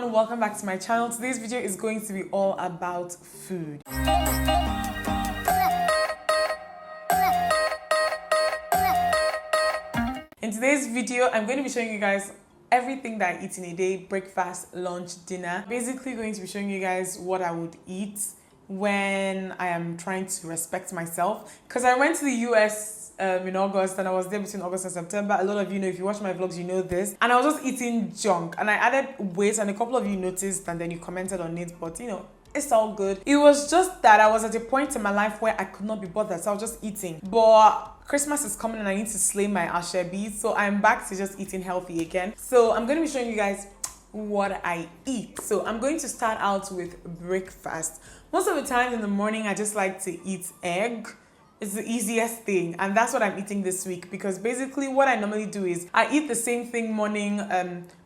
everyone, welcome back to my channel. Today's video is going to be all about food. In today's video, I'm going to be showing you guys everything that I eat in a day: breakfast, lunch, dinner. Basically going to be showing you guys what I would eat when I am trying to respect myself, because I went to the US in August, and I was there between August and September. A lot of you know, if you watch my vlogs, you know this. And I was just eating junk, and I added weight, and a couple of you noticed, and then you commented on it, but you know, it's all good. It was just that I was at a point in my life where I could not be bothered, so I was just eating. But Christmas is coming and I need to slay my ashebi, so I'm back to just eating healthy again. So I'm going to be showing you guys what I eat. So I'm going to start out with breakfast. Most of the time in the morning, I just like to eat egg. It's the easiest thing, and that's what I'm eating this week, because basically what I normally do is I eat the same thing morning,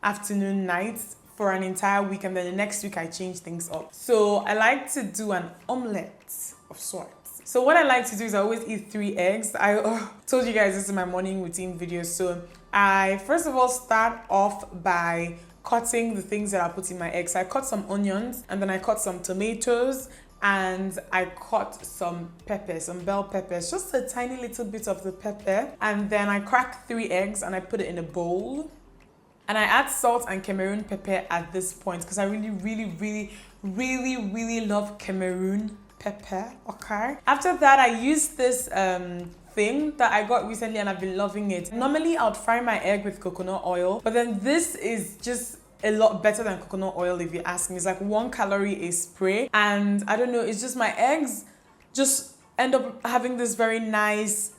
afternoon, night for an entire week, and then the next week I change things up. So I like to do an omelette of sorts. So what I like to do is I always eat 3 eggs. I told you guys this is my morning routine video. So I first of all start off by cutting the things that I put in my eggs. So I cut some onions, and then I cut some tomatoes, and I cut some peppers, some bell peppers, just a tiny little bit of the pepper. And then I crack 3 eggs and I put it in a bowl. And I add salt and Cameroon pepper at this point, because I really love Cameroon pepper, okay? After that, I use this thing that I got recently, and I've been loving it. Normally, I would fry my egg with coconut oil, but then this is just a lot better than coconut oil, if you ask me. It's like 1 calorie a spray, and I don't know, it's just my eggs just end up having this very nice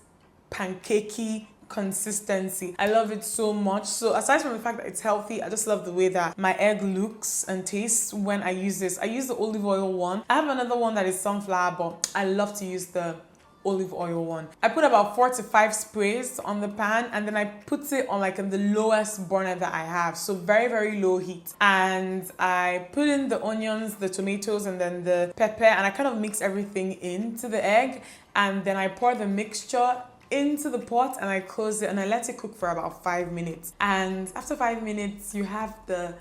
pancakey consistency. I love it so much. So aside from the fact that it's healthy, I just love the way that my egg looks and tastes when I use this. I use the olive oil one. I have another one that is sunflower, but I love to use the olive oil one. I put about 4 to 5 sprays on the pan, and then I put it on like in the lowest burner that I have, so very low heat. And I put in the onions, the tomatoes, and then the pepper, and I kind of mix everything into the egg, and then I pour the mixture into the pot, and I close it, and I let it cook for about 5 minutes. And after 5 minutes, you have the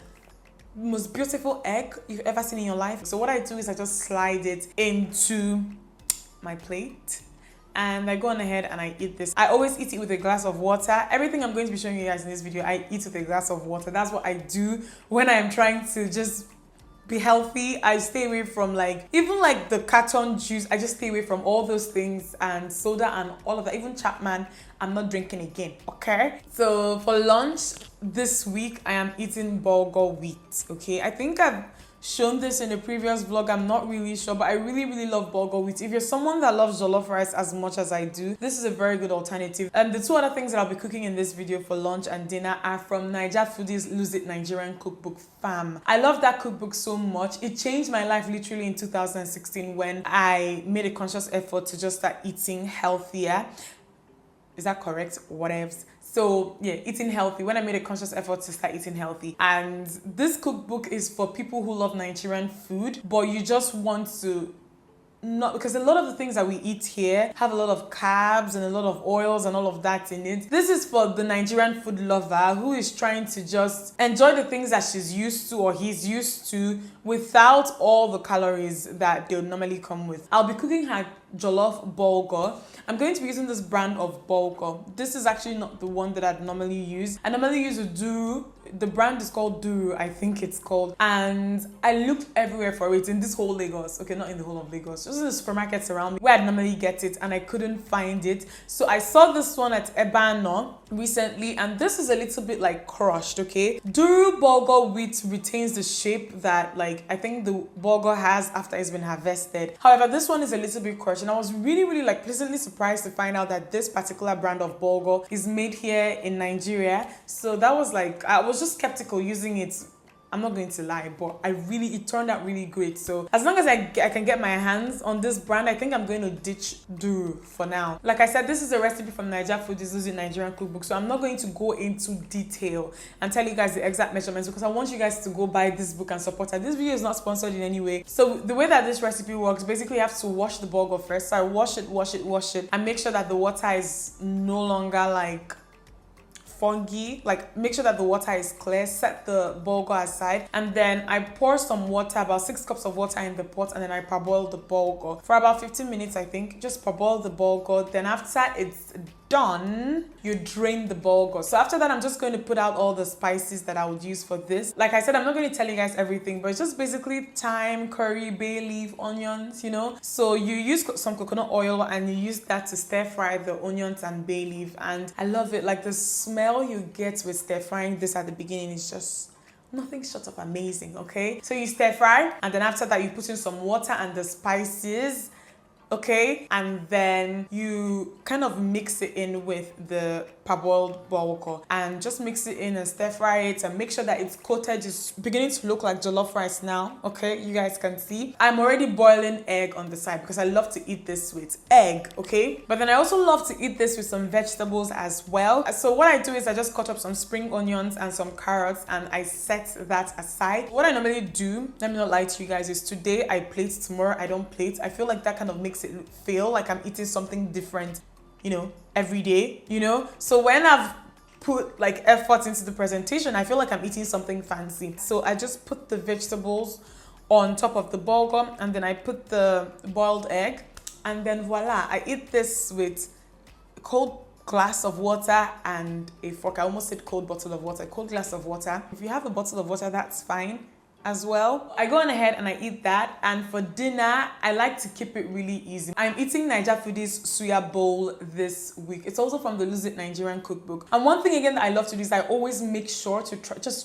most beautiful egg you've ever seen in your life. So what I do is I just slide it into my plate, and I go on ahead and I eat this. I always eat it with a glass of water. Everything I'm going to be showing you guys in this video, I eat with a glass of water. That's what I do when I'm trying to just be healthy. I stay away from even the carton juice. I just stay away from all those things, and soda and all of that. Even Chapman, I'm not drinking again, okay? So for lunch this week, I am eating bulgur wheat, okay? I think I've shown this in a previous vlog, I'm not really sure, but I really love bulgur wheat. If you're someone that loves jollof rice as much as I do, this is a very good alternative. And the 2 other things that I'll be cooking in this video for lunch and dinner are from Niger Foodies Lose It Nigerian cookbook, fam. I love that cookbook so much. It changed my life literally in 2016 when I made a conscious effort to just start eating healthier. Is that correct? Whatevs. So yeah, eating healthy, when I made a conscious effort to start eating healthy. And this cookbook is for people who love Nigerian food, but you just want to not, because a lot of the things that we eat here have a lot of carbs and a lot of oils and all of that in it. This is for the Nigerian food lover who is trying to just enjoy the things that she's used to or he's used to without all the calories that they'll normally come with. I'll be cooking her jollof bulgur. I'm going to be using this brand of bulgur. This is actually not the one that I'd normally use. I normally use a Duru. The brand is called Duru, I think it's called. And I looked everywhere for it in this whole Lagos. Okay, not in the whole of Lagos, just in the supermarkets around me where I'd normally get it, and I couldn't find it. So I saw this one at Ebano recently, and this is a little bit crushed, okay? Duru bulgur wheat retains the shape that I think the bulgur has after it's been harvested. However, this one is a little bit crushed, and I was really pleasantly surprised to find out that this particular brand of bulgur is made here in Nigeria. So that was I was just skeptical using it. I'm not going to lie, but it turned out really great. So as long as I can get my hands on this brand, I think I'm going to ditch Duru for now. Like I said, this is a recipe from Niger Foodies Lose It Nigerian cookbook, so I'm not going to go into detail and tell you guys the exact measurements, because I want you guys to go buy this book and support her. This video is not sponsored in any way. So the way that this recipe works, basically you have to wash the bulgur first. So I wash it, and make sure that the water is no longer foggy, like make sure that the water is clear, set the bulgur aside, and then I pour some water, about 6 cups of water in the pot, and then I parboil the bulgur for about 15 minutes, I think. Just parboil the bulgur. Then after it's done, you drain the bulgur. So after that, I'm just going to put out all the spices that I would use for this. Like I said, I'm not going to tell you guys everything, but it's just basically thyme, curry, bay leaf, onions, you know. So you use some coconut oil and you use that to stir fry the onions and bay leaf, and I love it. Like the smell you get with stir frying this at the beginning is just nothing short of amazing. Okay, so you stir fry, and then after that you put in some water and the spices. Okay, and then you kind of mix it in with the parboiled bulgur and just mix it in and stir fry it and make sure that it's coated. It's beginning to look like jollof rice now. Okay, you guys can see I'm already boiling egg on the side because I love to eat this with egg. Okay, but then I also love to eat this with some vegetables as well. So what I do is I just cut up some spring onions and some carrots and I set that aside. What I normally do, let me not lie to you guys, is today I plate, tomorrow I don't plate. I feel like that kind of makes it feel like I'm eating something different, you know, every day, you know. So when I've put like effort into the presentation, I feel like I'm eating something fancy. So I just put the vegetables on top of the bulgur, and then I put the boiled egg, and then voila, I eat this with a cold glass of water and a fork. I almost said cold bottle of water, cold glass of water. If you have a bottle of water, that's fine as well. I go on ahead and I eat that. And for dinner, I like to keep it really easy. I'm eating Naija Foodie's suya bowl this week. It's also from the Lose It Nigerian cookbook. And one thing again that I love to do is I always make sure to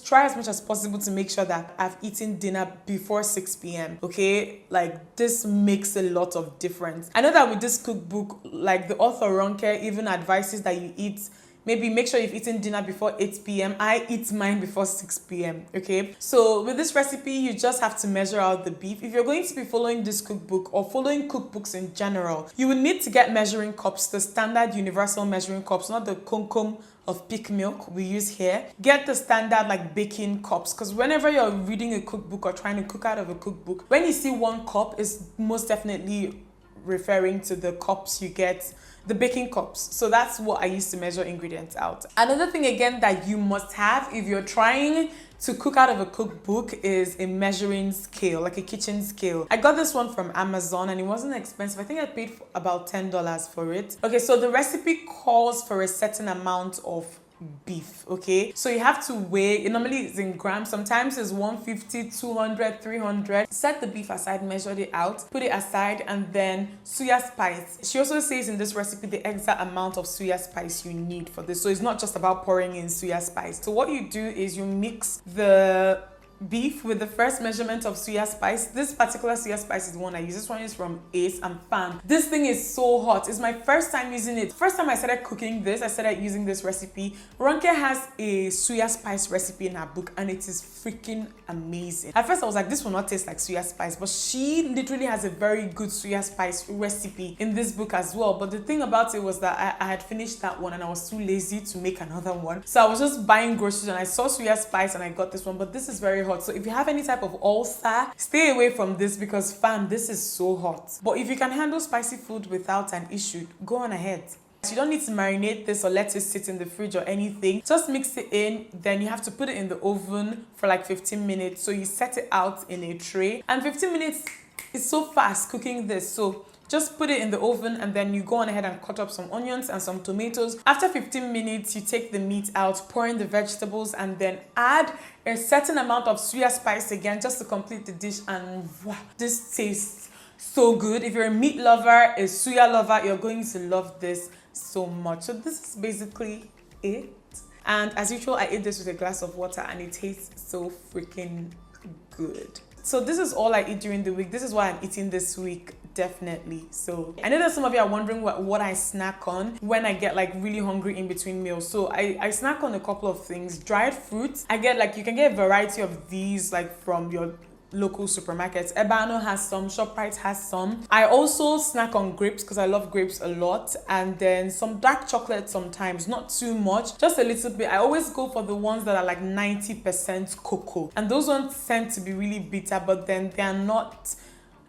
try as much as possible to make sure that I've eaten dinner before 6 p.m. Okay, like this makes a lot of difference. I know that with this cookbook, like the author Ronke even advises that you eat, maybe make sure you've eaten dinner before 8 p.m. I eat mine before 6 p.m. Okay, so with this recipe, you just have to measure out the beef. If you're going to be following this cookbook or following cookbooks in general, you will need to get measuring cups, the standard universal measuring cups, not the konkom of peak milk we use here. Get the standard like baking cups, because whenever you're reading a cookbook or trying to cook out of a cookbook, when you see 1 cup, it's most definitely referring to the cups you get, the baking cups. So that's what I use to measure ingredients out. Another thing again that you must have if you're trying to cook out of a cookbook is a measuring scale, like a kitchen scale. I got this one from Amazon and it wasn't expensive. I think I paid about $10 for it. Okay, so the recipe calls for a certain amount of beef. Okay, so you have to weigh it. Normally it's in grams, sometimes it's 150, 200, 300. Set the beef aside, measure it out, put it aside, and then suya spice. She also says in this recipe the exact amount of suya spice you need for this, so it's not just about pouring in suya spice. So what you do is you mix the beef with the first measurement of suya spice. This particular suya spice is the one I use. This one is from Ace and Fam. This thing is so hot. It's my first time using it. First time I started cooking this, I started using this recipe. Ronke has a suya spice recipe in her book and it is freaking amazing. At first I was like, this will not taste like suya spice, but she literally has a very good suya spice recipe in this book as well. But the thing about it was that I had finished that one and I was too lazy to make another one. So I was just buying groceries and I saw suya spice and I got this one, but this is very hot. So if you have any type of ulcer, stay away from this because fam, this is so hot. But if you can handle spicy food without an issue, go on ahead. You don't need to marinate this or let it sit in the fridge or anything. Just mix it in, then you have to put it in the oven for like 15 minutes. So you set it out in a tray, and 15 minutes is so fast cooking this. So just put it in the oven and then you go on ahead and cut up some onions and some tomatoes. After 15 minutes, you take the meat out, pour in the vegetables, and then add a certain amount of suya spice again just to complete the dish. And wow, this tastes so good. If you're a meat lover, a suya lover, you're going to love this so much. So this is basically it. And as usual, I ate this with a glass of water and it tastes so freaking good. So this is all I eat during the week. This is what I'm eating this week, definitely. So I know that some of you are wondering what I snack on when I get like really hungry in between meals. So I snack on a couple of things. Dried fruits. I get like, you can get a variety of these like from your local supermarkets. Ebano has some, ShopRite has some. I also snack on grapes because I love grapes a lot, and then some dark chocolate sometimes, not too much, just a little bit. I always go for the ones that are like 90% cocoa, and those ones tend to be really bitter, but then they are not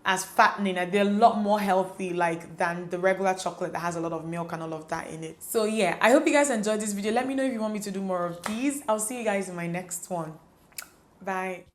as fattening, and they're a lot more healthy like than the regular chocolate that has a lot of milk and all of that in it. So yeah, I hope you guys enjoyed this video. Let me know if you want me to do more of these. I'll see you guys in my next one. Bye.